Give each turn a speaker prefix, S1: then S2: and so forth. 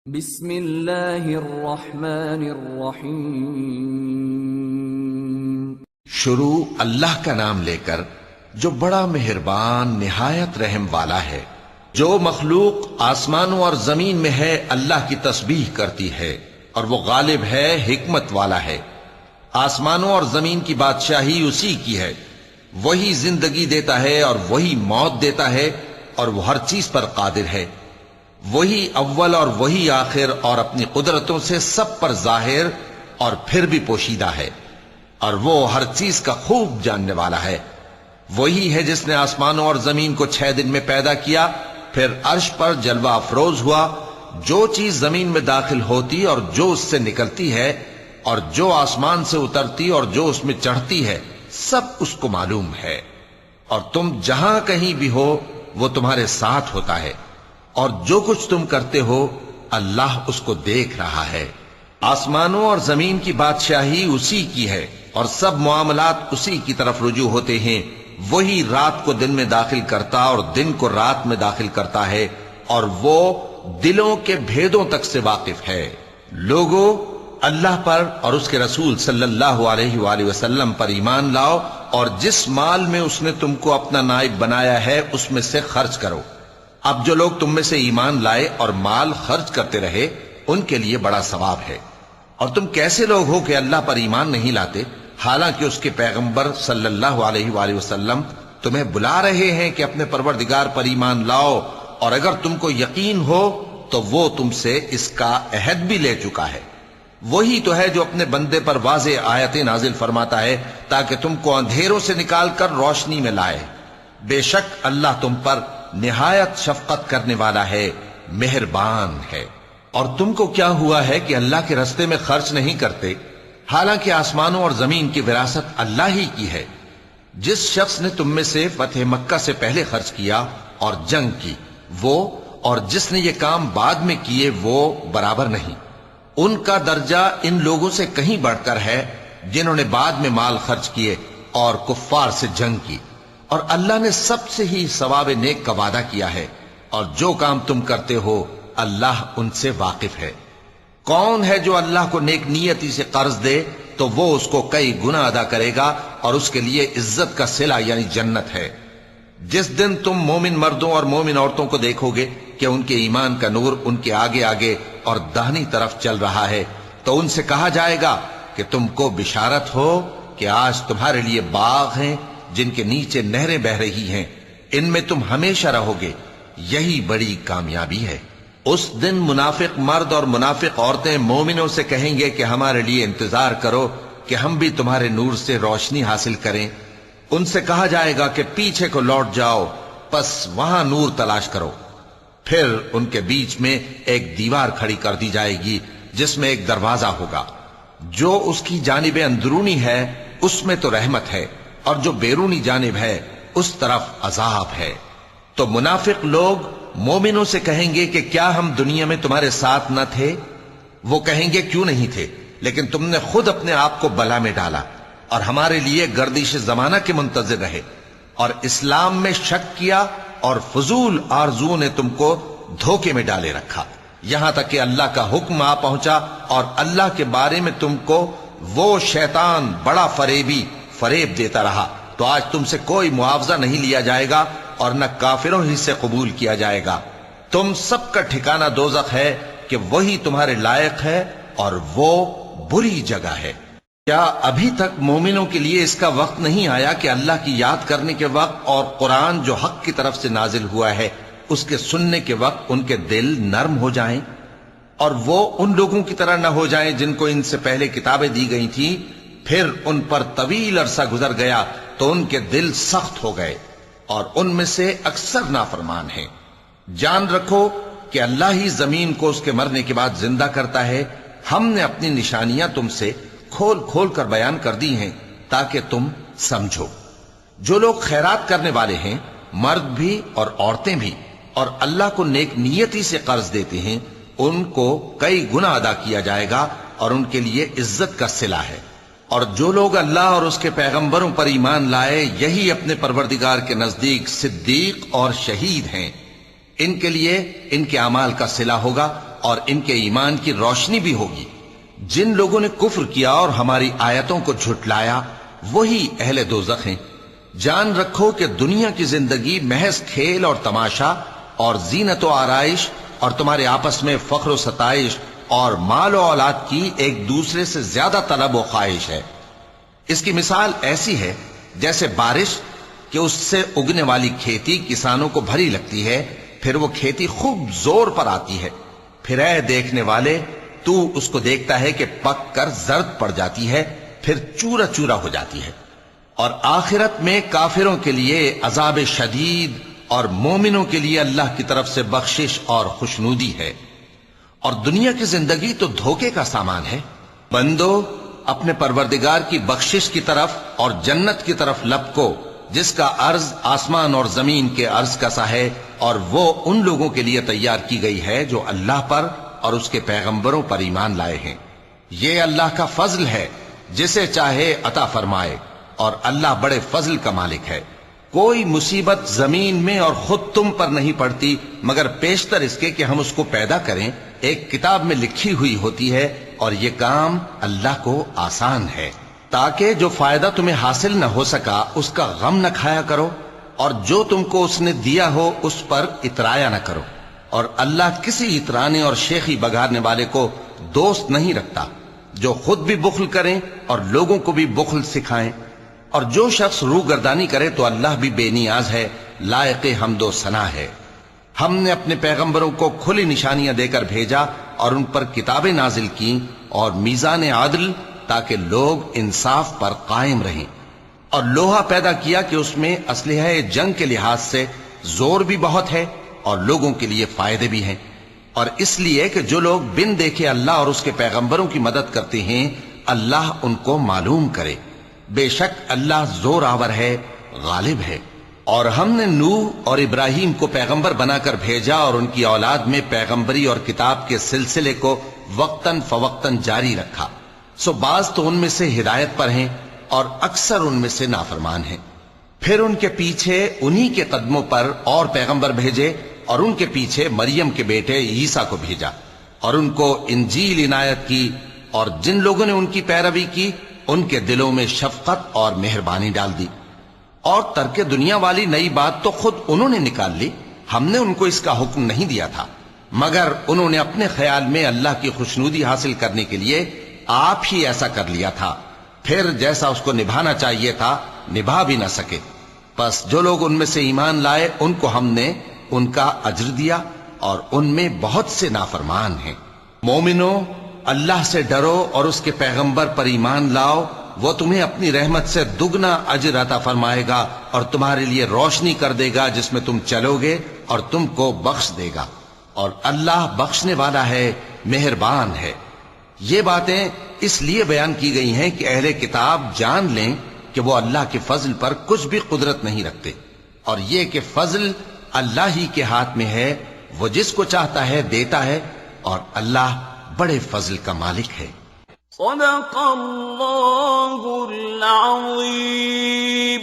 S1: بسم اللہ الرحمن الرحیم۔
S2: شروع اللہ کا نام لے کر جو بڑا مہربان نہایت رحم والا ہے۔ جو مخلوق آسمانوں اور زمین میں ہے اللہ کی تسبیح کرتی ہے اور وہ غالب ہے، حکمت والا ہے۔ آسمانوں اور زمین کی بادشاہی اسی کی ہے، وہی زندگی دیتا ہے اور وہی موت دیتا ہے، اور وہ ہر چیز پر قادر ہے۔ وہی اول اور وہی آخر، اور اپنی قدرتوں سے سب پر ظاہر اور پھر بھی پوشیدہ ہے، اور وہ ہر چیز کا خوب جاننے والا ہے۔ وہی ہے جس نے آسمانوں اور زمین کو 6 دن میں پیدا کیا، پھر عرش پر جلوہ افروز ہوا۔ جو چیز زمین میں داخل ہوتی اور جو اس سے نکلتی ہے، اور جو آسمان سے اترتی اور جو اس میں چڑھتی ہے، سب اس کو معلوم ہے۔ اور تم جہاں کہیں بھی ہو وہ تمہارے ساتھ ہوتا ہے، اور جو کچھ تم کرتے ہو اللہ اس کو دیکھ رہا ہے۔ آسمانوں اور زمین کی بادشاہی اسی کی ہے، اور سب معاملات اسی کی طرف رجوع ہوتے ہیں۔ وہی رات کو دن میں داخل کرتا اور دن کو رات میں داخل کرتا ہے، اور وہ دلوں کے بھیدوں تک سے واقف ہے۔ لوگوں، اللہ پر اور اس کے رسول صلی اللہ علیہ وآلہ وسلم پر ایمان لاؤ، اور جس مال میں اس نے تم کو اپنا نائب بنایا ہے اس میں سے خرچ کرو۔ اب جو لوگ تم میں سے ایمان لائے اور مال خرچ کرتے رہے ان کے لیے بڑا ثواب ہے۔ اور تم کیسے لوگ ہو کہ اللہ پر ایمان نہیں لاتے، حالانکہ اس کے پیغمبر صلی اللہ علیہ وآلہ وسلم تمہیں بلا رہے ہیں کہ اپنے پروردگار پر ایمان لاؤ، اور اگر تم کو یقین ہو تو وہ تم سے اس کا عہد بھی لے چکا ہے۔ وہی تو ہے جو اپنے بندے پر واضح آیتیں نازل فرماتا ہے تاکہ تم کو اندھیروں سے نکال کر روشنی میں لائے۔ بے شک اللہ تم پر نہایت شفقت کرنے والا ہے، مہربان ہے۔ اور تم کو کیا ہوا ہے کہ اللہ کے رستے میں خرچ نہیں کرتے، حالانکہ آسمانوں اور زمین کی وراثت اللہ ہی کی ہے۔ جس شخص نے تم میں سے فتح مکہ سے پہلے خرچ کیا اور جنگ کی، وہ اور جس نے یہ کام بعد میں کیے وہ برابر نہیں۔ ان کا درجہ ان لوگوں سے کہیں بڑھ کر ہے جنہوں نے بعد میں مال خرچ کیے اور کفار سے جنگ کی، اور اللہ نے سب سے ہی ثواب نیک کا وعدہ کیا ہے، اور جو کام تم کرتے ہو اللہ ان سے واقف ہے۔ کون ہے جو اللہ کو نیک نیتی سے قرض دے تو وہ اس کو کئی گنا ادا کرے گا، اور اس کے لیے عزت کا صلہ یعنی جنت ہے۔ جس دن تم مومن مردوں اور مومن عورتوں کو دیکھو گے کہ ان کے ایمان کا نور ان کے آگے آگے اور داہنی طرف چل رہا ہے، تو ان سے کہا جائے گا کہ تم کو بشارت ہو کہ آج تمہارے لیے باغ ہیں جن کے نیچے نہریں بہ رہی ہیں، ان میں تم ہمیشہ رہو گے، یہی بڑی کامیابی ہے۔ اس دن منافق مرد اور منافق عورتیں مومنوں سے کہیں گے کہ ہمارے لیے انتظار کرو کہ ہم بھی تمہارے نور سے روشنی حاصل کریں۔ ان سے کہا جائے گا کہ پیچھے کو لوٹ جاؤ، پس وہاں نور تلاش کرو۔ پھر ان کے بیچ میں ایک دیوار کھڑی کر دی جائے گی جس میں ایک دروازہ ہوگا، جو اس کی جانب اندرونی ہے اس میں تو رحمت ہے، اور جو بیرونی جانب ہے اس طرف عذاب ہے۔ تو منافق لوگ مومنوں سے کہیں گے کہ کیا ہم دنیا میں تمہارے ساتھ نہ تھے؟ وہ کہیں گے کیوں نہیں تھے، لیکن تم نے خود اپنے آپ کو بلا میں ڈالا اور ہمارے لیے گردش زمانہ کے منتظر رہے، اور اسلام میں شک کیا، اور فضول آرزوؤں نے تم کو دھوکے میں ڈالے رکھا، یہاں تک کہ اللہ کا حکم آ پہنچا، اور اللہ کے بارے میں تم کو وہ شیطان بڑا فریبی فریب دیتا رہا۔ تو آج تم سے کوئی معاوضہ نہیں لیا جائے گا، اور نہ کافروں ہی سے قبول کیا جائے گا۔ تم سب کا ٹھکانہ دوزخ ہے کہ وہی تمہارے لائق ہے، اور وہ بری جگہ ہے۔ کیا ابھی تک مومنوں کے لیے اس کا وقت نہیں آیا کہ اللہ کی یاد کرنے کے وقت اور قرآن جو حق کی طرف سے نازل ہوا ہے اس کے سننے کے وقت ان کے دل نرم ہو جائیں، اور وہ ان لوگوں کی طرح نہ ہو جائیں جن کو ان سے پہلے کتابیں دی گئی تھیں، پھر ان پر طویل عرصہ گزر گیا تو ان کے دل سخت ہو گئے، اور ان میں سے اکثر نافرمان ہیں۔ جان رکھو کہ اللہ ہی زمین کو اس کے مرنے کے بعد زندہ کرتا ہے۔ ہم نے اپنی نشانیاں تم سے کھول کھول کر بیان کر دی ہیں تاکہ تم سمجھو۔ جو لوگ خیرات کرنے والے ہیں، مرد بھی اور عورتیں بھی، اور اللہ کو نیک نیتی سے قرض دیتے ہیں، ان کو کئی گنا ادا کیا جائے گا، اور ان کے لیے عزت کا صلہ ہے۔ اور جو لوگ اللہ اور اس کے پیغمبروں پر ایمان لائے، یہی اپنے پروردگار کے نزدیک صدیق اور شہید ہیں۔ ان کے لیے ان کے اعمال کا صلہ ہوگا، اور ان کے ایمان کی روشنی بھی ہوگی۔ جن لوگوں نے کفر کیا اور ہماری آیتوں کو جھٹلایا وہی اہل دوزخ ہیں۔ جان رکھو کہ دنیا کی زندگی محض کھیل اور تماشا اور زینت و آرائش اور تمہارے آپس میں فخر و ستائش اور مال و اولاد کی ایک دوسرے سے زیادہ طلب و خواہش ہے۔ اس کی مثال ایسی ہے جیسے بارش کہ اس سے اگنے والی کھیتی کسانوں کو بھری لگتی ہے، پھر وہ کھیتی خوب زور پر آتی ہے، پھر اے دیکھنے والے تو اس کو دیکھتا ہے کہ پک کر زرد پڑ جاتی ہے، پھر چورا چورا ہو جاتی ہے۔ اور آخرت میں کافروں کے لیے عذاب شدید اور مومنوں کے لیے اللہ کی طرف سے بخشش اور خوشنودی ہے۔ اور دنیا کی زندگی تو دھوکے کا سامان ہے۔ بندو اپنے پروردگار کی بخشش کی طرف اور جنت کی طرف لپکو جس کا عرض آسمان اور زمین کے عرض کا سا ہے، اور وہ ان لوگوں کے لیے تیار کی گئی ہے جو اللہ پر اور اس کے پیغمبروں پر ایمان لائے ہیں۔ یہ اللہ کا فضل ہے، جسے چاہے عطا فرمائے، اور اللہ بڑے فضل کا مالک ہے۔ کوئی مصیبت زمین میں اور خود تم پر نہیں پڑتی مگر پیشتر اس کے کہ ہم اس کو پیدا کریں، ایک کتاب میں لکھی ہوئی ہوتی ہے، اور یہ کام اللہ کو آسان ہے۔ تاکہ جو فائدہ تمہیں حاصل نہ ہو سکا اس کا غم نہ کھایا کرو، اور جو تم کو اس نے دیا ہو اس پر اترایا نہ کرو۔ اور اللہ کسی اترانے اور شیخی بگاڑنے والے کو دوست نہیں رکھتا، جو خود بھی بخل کریں اور لوگوں کو بھی بخل سکھائیں۔ اور جو شخص روگردانی کرے تو اللہ بھی بے نیاز ہے، لائق حمد و ثنا ہے۔ ہم نے اپنے پیغمبروں کو کھلی نشانیاں دے کر بھیجا اور ان پر کتابیں نازل کی اور میزان عدل، تاکہ لوگ انصاف پر قائم رہیں۔ اور لوہا پیدا کیا کہ اس میں اسلحہ جنگ کے لحاظ سے زور بھی بہت ہے اور لوگوں کے لیے فائدے بھی ہیں، اور اس لیے کہ جو لوگ بن دیکھے اللہ اور اس کے پیغمبروں کی مدد کرتے ہیں اللہ ان کو معلوم کرے۔ بے شک اللہ زور آور ہے، غالب ہے۔ اور ہم نے نوح اور ابراہیم کو پیغمبر بنا کر بھیجا اور ان کی اولاد میں پیغمبری اور کتاب کے سلسلے کو وقتاً فوقتاً جاری رکھا، سو بعض تو ان میں سے ہدایت پر ہیں اور اکثر ان میں سے نافرمان ہیں۔ پھر ان کے پیچھے انہی کے قدموں پر اور پیغمبر بھیجے، اور ان کے پیچھے مریم کے بیٹے عیسیٰ کو بھیجا، اور ان کو انجیل عنایت کی، اور جن لوگوں نے ان کی پیروی کی ان کے دلوں میں شفقت اور مہربانی ڈال دی۔ اور ترک دنیا والی نئی بات تو خود انہوں نے نکال لی، ہم نے ان کو اس کا حکم نہیں دیا تھا، مگر انہوں نے اپنے خیال میں اللہ کی خوشنودی حاصل کرنے کے لیے آپ ہی ایسا کر لیا تھا، پھر جیسا اس کو نبھانا چاہیے تھا نبھا بھی نہ سکے۔ پس جو لوگ ان میں سے ایمان لائے ان کو ہم نے ان کا اجر دیا، اور ان میں بہت سے نافرمان ہیں۔ مومنو اللہ سے ڈرو اور اس کے پیغمبر پر ایمان لاؤ، وہ تمہیں اپنی رحمت سے دگنا اجر عطا فرمائے گا اور تمہارے لیے روشنی کر دے گا جس میں تم چلو گے، اور تم کو بخش دے گا، اور اللہ بخشنے والا ہے، مہربان ہے۔ یہ باتیں اس لیے بیان کی گئی ہیں کہ اہل کتاب جان لیں کہ وہ اللہ کے فضل پر کچھ بھی قدرت نہیں رکھتے، اور یہ کہ فضل اللہ ہی کے ہاتھ میں ہے، وہ جس کو چاہتا ہے دیتا ہے، اور اللہ بڑے فضل کا مالک ہے۔
S3: صدق اللہ العظیم۔